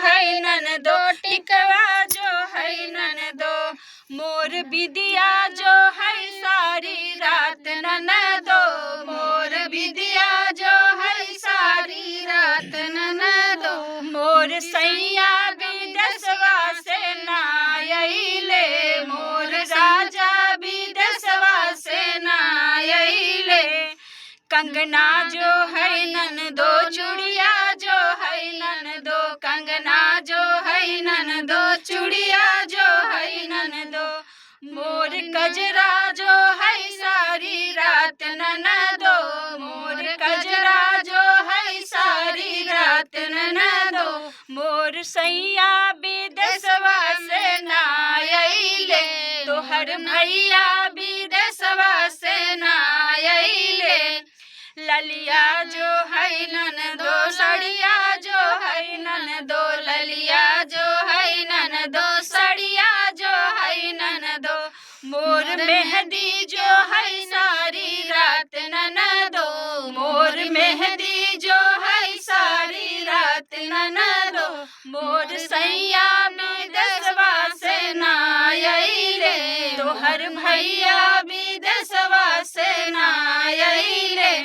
है ननदो, टिकवा जो है ननदो, मोर बिदिया जो है सारी रात ननदो, मोर बिदिया जो है सारी रात ननदो, मोर सैया विदेशवा से ना अइले, मोर राजा विदेशवा से ना अइले, कंगना जो है ननदो, चूड़िया जो है ननदो, कंगना जो है ननदो, चूड़िया जो है ननदो, मोर कजरा जो है सारी रात ननदो, मोर कजरा जो है सारी रात ननदो, मोर सैया विदेशवा से ना अइले, तोहर भैया विदेशवा से ना अइले, ललिया जो है ननदो, सड़िया जो है ननदो, ललिया जो है ननदो, सड़िया जो है ननदो, मोर मेहंदी जो है सारी रात ननदो, मोर मेहंदी जो है सारी रात ननदो, मोर सैया विदेशवा से ना अइले, तोहर भैया विदेशवा से ना अइले।